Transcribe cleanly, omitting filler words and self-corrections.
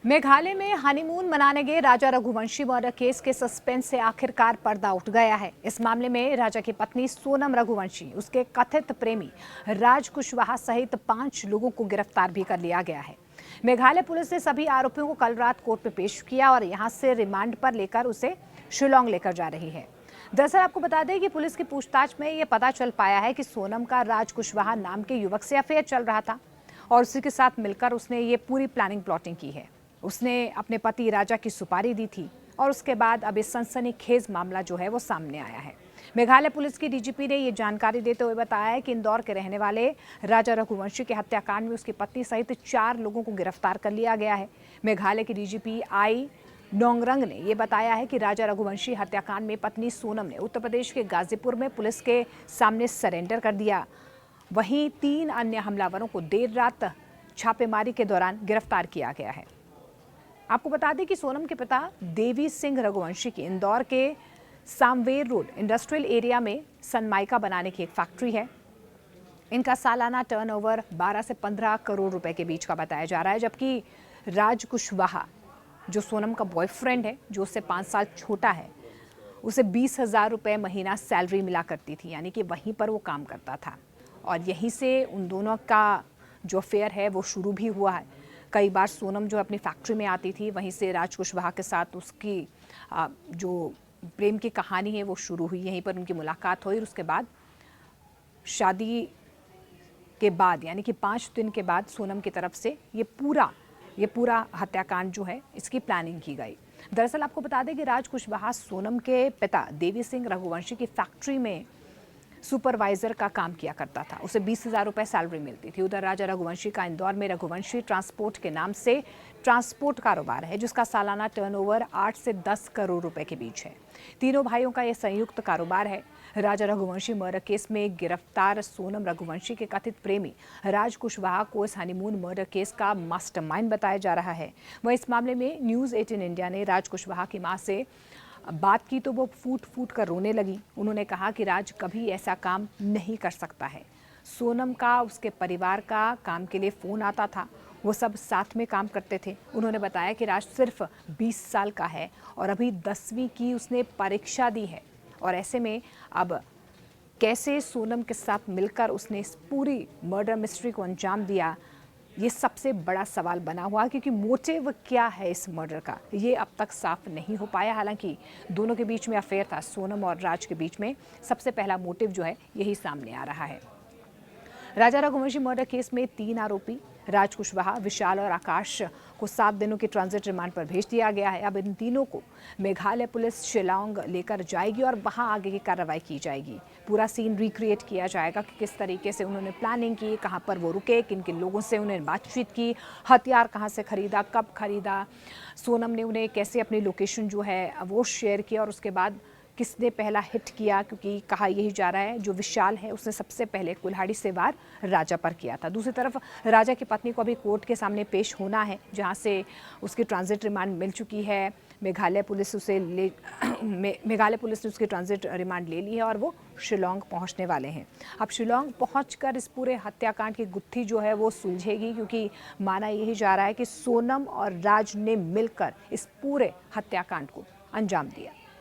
मेघालय में हनीमून मनाने गए राजा रघुवंशी मर्डर केस के सस्पेंस से आखिरकार पर्दा उठ गया है। इस मामले में राजा की पत्नी सोनम रघुवंशी, उसके कथित प्रेमी राज कुशवाहा सहित 5 लोगों को गिरफ्तार भी कर लिया गया है। मेघालय पुलिस ने सभी आरोपियों को कल रात कोर्ट में पेश किया और यहां से रिमांड पर लेकर उसे शिलांग लेकर जा रही है। दरअसल आपको बता दें कि पुलिस की पूछताछ में यह पता चल पाया है कि सोनम का राज कुशवाहा नाम के युवक से अफेयर चल रहा था और उसी के साथ मिलकर उसने ये पूरी प्लानिंग प्लॉटिंग की है। उसने अपने पति राजा की सुपारी दी थी और उसके बाद अब इस सनसनीखेज मामला जो है वो सामने आया है। मेघालय पुलिस की डीजीपी ने ये जानकारी देते हुए बताया है कि इंदौर के रहने वाले राजा रघुवंशी के हत्याकांड में उसकी पत्नी सहित 4 लोगों को गिरफ्तार कर लिया गया है। मेघालय की डीजीपी आई नोंगरंग ने यह बताया है कि राजा रघुवंशी हत्याकांड में पत्नी सोनम ने उत्तर प्रदेश के गाजीपुर में पुलिस के सामने सरेंडर कर दिया। वहीं 3 अन्य हमलावरों को देर रात छापेमारी के दौरान गिरफ्तार किया गया है। आपको बता दें कि सोनम के पिता देवी सिंह रघुवंशी की इंदौर के सामवेर रोड इंडस्ट्रियल एरिया में सनमाइका बनाने की एक फैक्ट्री है। इनका सालाना टर्नओवर 12 से 15 करोड़ रुपए के बीच का बताया जा रहा है, जबकि राज कुशवाहा जो सोनम का बॉयफ्रेंड है, जो उससे 5 साल छोटा है, उसे 20,000 रुपये महीना सैलरी मिला करती थी, यानी कि वहीं पर वो काम करता था और यहीं से उन दोनों का जो अफेयर है वो शुरू भी हुआ है। कई बार सोनम जो अपनी फैक्ट्री में आती थी, वहीं से राज कुशवाहा के साथ उसकी जो प्रेम की कहानी है वो शुरू हुई, यहीं पर उनकी मुलाकात हुई और उसके बाद शादी के बाद यानी कि 5 दिन के बाद सोनम की तरफ से ये पूरा हत्याकांड जो है इसकी प्लानिंग की गई। दरअसल आपको बता दें कि राज कुशवाहा सोनम के पिता देवी सिंह रघुवंशी की फैक्ट्री में सुपरवाइजर का काम किया करता था। उसे 20,000 रुपये सैलरी मिलती थी। उधर राजा रघुवंशी का इंदौर में रघुवंशी ट्रांसपोर्ट के नाम से ट्रांसपोर्ट कारोबार है, जिसका सालाना टर्नओवर 8 से 10 करोड़ रुपए के बीच है। तीनों भाइयों का यह संयुक्त कारोबार है। राजा रघुवंशी मर्डर केस में गिरफ्तार सोनम रघुवंशी के कथित प्रेमी राज कुशवाहा को इस हनीमून मर्डर केस का मास्टरमाइंड बताया जा रहा है। वह इस मामले में न्यूज़ 18 इंडिया ने राज कुशवाहा की मां से बात की तो वो फूट फूट कर रोने लगी। उन्होंने कहा कि राज कभी ऐसा काम नहीं कर सकता है। सोनम का, उसके परिवार का काम के लिए फ़ोन आता था, वो सब साथ में काम करते थे। उन्होंने बताया कि राज सिर्फ 20 साल का है और अभी 10वीं की उसने परीक्षा दी है और ऐसे में अब कैसे सोनम के साथ मिलकर उसने इस पूरी मर्डर मिस्ट्री को अंजाम दिया, ये सबसे बड़ा सवाल बना हुआ, क्योंकि मोटिव क्या है इस मर्डर का ये अब तक साफ नहीं हो पाया। हालांकि दोनों के बीच में अफेयर था, सोनम और राज के बीच में सबसे पहला मोटिव जो है यही सामने आ रहा है। राजा रघुवंशी मर्डर केस में 3 आरोपी राज कुशवाहा, विशाल और आकाश को 7 दिनों की ट्रांजिट रिमांड पर भेज दिया गया है। अब इन तीनों को मेघालय पुलिस शिलांग लेकर जाएगी और वहां आगे की कार्रवाई की जाएगी। पूरा सीन रिक्रिएट किया जाएगा कि किस तरीके से उन्होंने प्लानिंग की, कहां पर वो रुके, किन किन लोगों से उन्होंने बातचीत की, हथियार कहां से खरीदा, कब खरीदा, सोनम ने उन्हें कैसे अपनी लोकेशन जो है वो शेयर किया और उसके बाद किसने पहला हिट किया, क्योंकि कहा यही जा रहा है जो विशाल है उसने सबसे पहले कुल्हाड़ी से वार राजा पर किया था। दूसरी तरफ राजा की पत्नी को अभी कोर्ट के सामने पेश होना है, जहां से उसकी ट्रांजिट रिमांड मिल चुकी है। मेघालय पुलिस ने उसकी ट्रांजिट रिमांड ले ली है और वो शिलांग पहुंचने वाले हैं। अब शिलांग पहुंचकर इस पूरे हत्याकांड की गुत्थी जो है वो सुलझेगी, क्योंकि माना यही जा रहा है कि सोनम और राज ने मिलकर इस पूरे हत्याकांड को अंजाम दिया।